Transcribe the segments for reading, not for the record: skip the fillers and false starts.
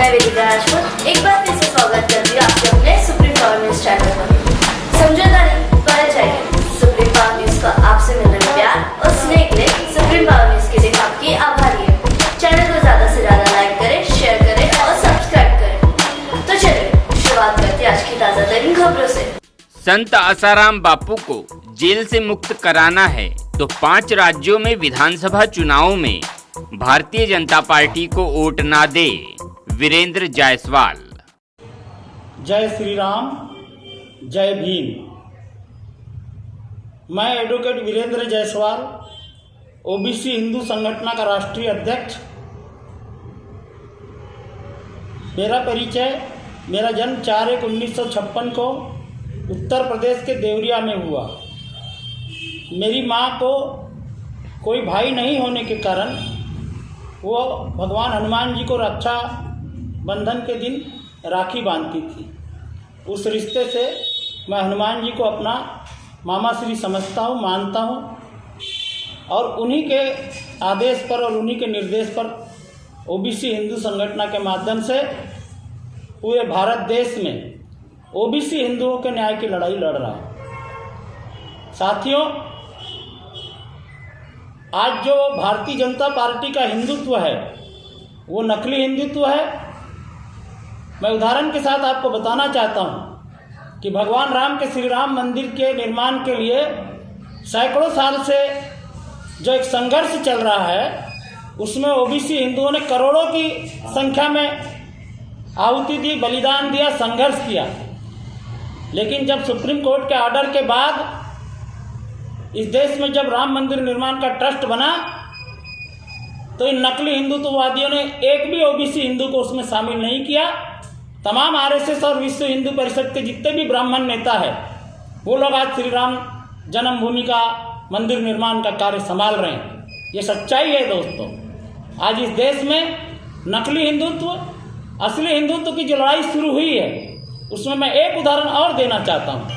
मैं वेदिका राजपूत एक बार फिर से स्वागत करती हूँ आपके अपने सुप्रीम पावर न्यूज चैनल पर। समझौता नहीं पर चाहिए सुप्रीम पावर न्यूज का आपसे मिलने में प्यार और स्नेह के लिए सुप्रीम पावर न्यूज के लिए आपकी आभारी है। चैनल को ज्यादा से ज्यादा लाइक करें, शेयर करें और सब्सक्राइब करें। तो चलिए शुरुआत करते हैं आज की ताजा तरीन खबरों से। संत आसाराम बापू को जेल से मुक्त कराना है तो 5 राज्यों में विधानसभा चुनाव में भारतीय जनता पार्टी को वोट ना दे, वीरेंद्र जायसवाल। जय श्री राम, जय भीम। मैं एडवोकेट वीरेंद्र जायसवाल, ओबीसी हिंदू संगठन का राष्ट्रीय अध्यक्ष। मेरा परिचय, मेरा जन्म 4/1/1956 को उत्तर प्रदेश के देवरिया में हुआ। मेरी माँ को कोई भाई नहीं होने के कारण वो भगवान हनुमान जी को रक्षा बंधन के दिन राखी बांधती थी। उस रिश्ते से मैं हनुमान जी को अपना मामा श्री समझता हूँ, मानता हूँ और उन्हीं के आदेश पर और उन्हीं के निर्देश पर ओबीसी हिंदू संगठन के माध्यम से पूरे भारत देश में ओबीसी हिंदुओं के न्याय की लड़ाई लड़ रहा हूँ। साथियों, आज जो भारतीय जनता पार्टी का हिंदुत्व है वो नकली हिंदुत्व है। मैं उदाहरण के साथ आपको बताना चाहता हूँ कि भगवान राम के श्री राम मंदिर के निर्माण के लिए सैकड़ों साल से जो एक संघर्ष चल रहा है उसमें ओबीसी हिंदुओं ने करोड़ों की संख्या में आहुति दी, बलिदान दिया, संघर्ष किया। लेकिन जब सुप्रीम कोर्ट के ऑर्डर के बाद इस देश में जब राम मंदिर निर्माण का ट्रस्ट बना तो इन नकली हिंदुत्ववादियों ने एक भी ओबीसी हिंदू को उसमें शामिल नहीं किया। तमाम आरएसएस और विश्व हिंदू परिषद के जितने भी ब्राह्मण नेता है वो लोग आज श्री राम जन्मभूमि का मंदिर निर्माण का कार्य संभाल रहे हैं। ये सच्चाई है दोस्तों। आज इस देश में नकली हिंदुत्व, असली हिंदुत्व की जो लड़ाई शुरू हुई है उसमें मैं एक उदाहरण और देना चाहता हूँ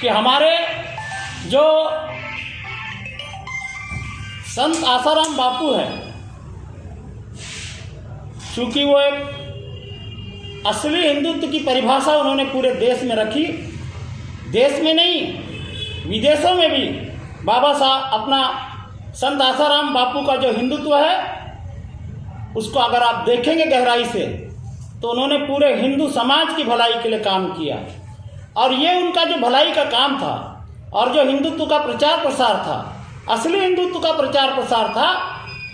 कि हमारे जो संत आसाराम बापू है, चूंकि वो एक असली हिंदुत्व की परिभाषा उन्होंने पूरे देश में रखी, देश में नहीं विदेशों में भी बाबा साहब अपना संत आसाराम बापू का जो हिंदुत्व है उसको अगर आप देखेंगे गहराई से तो उन्होंने पूरे हिंदू समाज की भलाई के लिए काम किया। और ये उनका जो भलाई का काम था और जो हिंदुत्व का प्रचार प्रसार था, असली हिंदुत्व का प्रचार प्रसार था,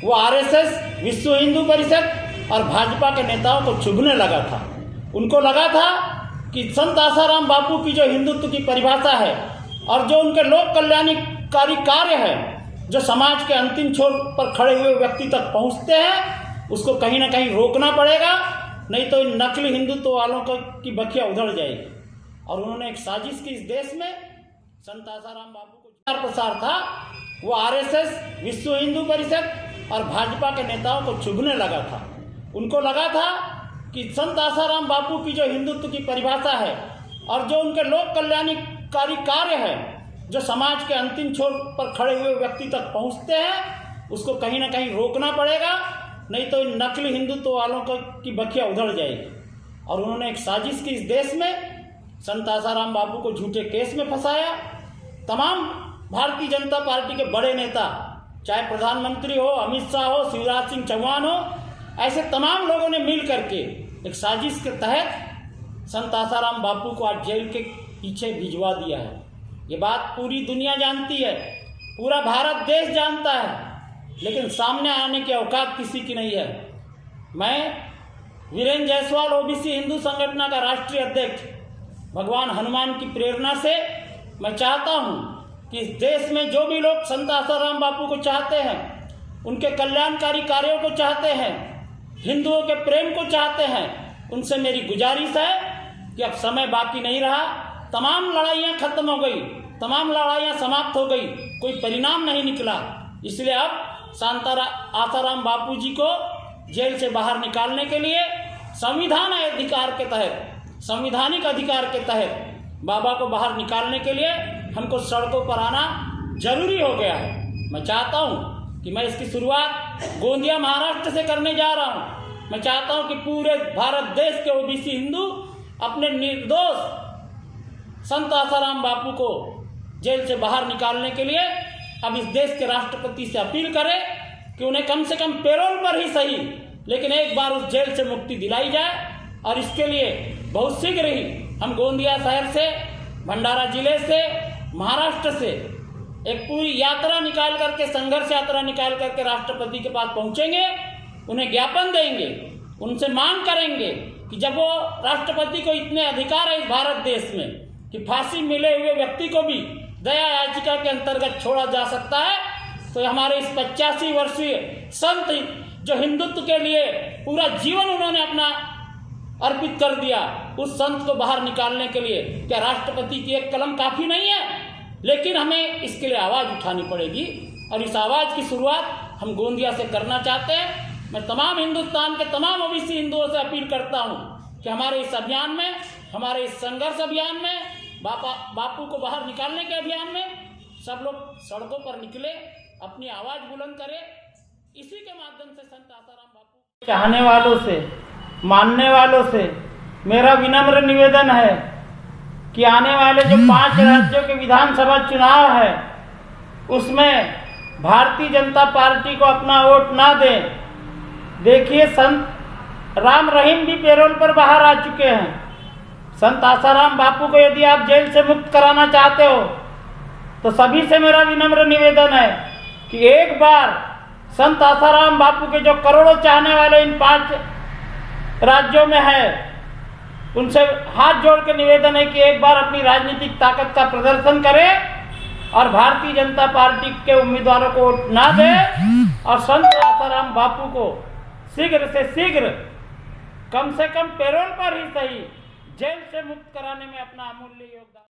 वो आरएसएस, विश्व हिंदू परिषद और भाजपा के नेताओं को चुभने लगा था। उनको लगा था कि संत आसाराम बापू की जो हिंदुत्व की परिभाषा है और जो उनके लोक कल्याणकारी कार्य है जो समाज के अंतिम छोर पर खड़े हुए व्यक्ति तक पहुंचते हैं, उसको कहीं ना कहीं रोकना पड़ेगा, नहीं तो इन नकली हिंदुत्व वालों की बखिया उधड़ जाएगी। और उन्होंने एक साजिश की इस देश में। संत आसाराम बापू को प्रचार प्रसार था, वो आरएसएस, विश्व हिंदू परिषद और भाजपा के नेताओं को चुभने लगा था। उनको लगा था कि संत आसाराम बापू की जो हिंदुत्व की परिभाषा है और जो उनके लोक कल्याणकारी कार्य है जो समाज के अंतिम छोर पर खड़े हुए व्यक्ति तक पहुंचते हैं, उसको कहीं ना कहीं रोकना पड़ेगा, नहीं तो इन नकली हिंदुत्व वालों की बखिया उधड़ जाएगी। और उन्होंने एक साजिश की इस देश में। संत आसाराम बापू को झूठे केस में फंसाया। तमाम भारतीय जनता पार्टी के बड़े नेता, चाहे प्रधानमंत्री हो, अमित शाह हो, शिवराज सिंह चौहान हो, ऐसे तमाम लोगों ने मिल करके एक साजिश के तहत संत आसाराम बापू को आज जेल के पीछे भिजवा दिया है। ये बात पूरी दुनिया जानती है, पूरा भारत देश जानता है, लेकिन सामने आने की औकात किसी की नहीं है। मैं वीरेंद्र जायसवाल, ओबीसी हिंदू संगठन का राष्ट्रीय अध्यक्ष, भगवान हनुमान की प्रेरणा से मैं चाहता हूँ कि इस देश में जो भी लोग संत आसाराम बापू को चाहते हैं, उनके कल्याणकारी कार्यों को चाहते हैं, हिंदुओं के प्रेम को चाहते हैं, उनसे मेरी गुजारिश है कि अब समय बाकी नहीं रहा। तमाम लड़ाइयाँ खत्म हो गई, तमाम लड़ाइयाँ समाप्त हो गई, कोई परिणाम नहीं निकला। इसलिए अब संत आसाराम बापू जी को जेल से बाहर निकालने के लिए संविधान अधिकार के तहत, संवैधानिक अधिकार के तहत बाबा को बाहर निकालने के लिए हमको सड़कों पर आना जरूरी हो गया है। मैं चाहता हूं कि मैं इसकी शुरुआत गोंदिया महाराष्ट्र से करने जा रहा हूं। मैं चाहता हूं कि पूरे भारत देश के ओबीसी हिंदू अपने निर्दोष संत आसाराम बापू को जेल से बाहर निकालने के लिए अब इस देश के राष्ट्रपति से अपील करें कि उन्हें कम से कम पैरोल पर ही सही, लेकिन एक बार उस जेल से मुक्ति दिलाई जाए। और इसके लिए बहुत शीघ्र ही हम गोंदिया शहर से, भंडारा जिले से, महाराष्ट्र से एक पूरी यात्रा निकाल करके, संघर्ष यात्रा निकाल करके राष्ट्रपति के पास पहुंचेंगे, उन्हें ज्ञापन देंगे, उनसे मांग करेंगे कि जब वो राष्ट्रपति को इतने अधिकार है इस भारत देश में कि फांसी मिले हुए व्यक्ति को भी दया याचिका के अंतर्गत छोड़ा जा सकता है, तो हमारे इस 85 वर्षीय संत जो हिंदुत्व के लिए पूरा जीवन उन्होंने अपना अर्पित कर दिया, उस संत को बाहर निकालने के लिए क्या राष्ट्रपति की एक कलम काफी नहीं है? लेकिन हमें इसके लिए आवाज उठानी पड़ेगी और इस आवाज की शुरुआत हम गोंदिया से करना चाहते हैं। मैं तमाम हिंदुस्तान के तमाम ओबीसी हिंदुओं से अपील करता हूं कि हमारे इस अभियान में, हमारे इस संघर्ष अभियान में, बापू को बाहर निकालने के अभियान में सब लोग सड़कों पर निकले, अपनी आवाज बुलंद करें। इसी के माध्यम से संत आसाराम बापू चाहने वालों से, मानने वालों से मेरा विनम्र निवेदन है कि आने वाले जो 5 राज्यों के विधानसभा चुनाव है उसमें भारतीय जनता पार्टी को अपना वोट ना दें। देखिए, संत राम रहीम भी पैरोल पर बाहर आ चुके हैं। संत आसाराम बापू को यदि आप जेल से मुक्त कराना चाहते हो तो सभी से मेरा विनम्र निवेदन है कि एक बार संत आसाराम बापू के जो करोड़ों चाहने वाले इन 5 राज्यों में है, उनसे हाथ जोड़ के निवेदन है कि एक बार अपनी राजनीतिक ताकत का प्रदर्शन करें और भारतीय जनता पार्टी के उम्मीदवारों को वोट ना दें और संत आसाराम बापू को शीघ्र से शीघ्र, कम से कम पैरोल पर ही सही, जेल से मुक्त कराने में अपना अमूल्य योगदान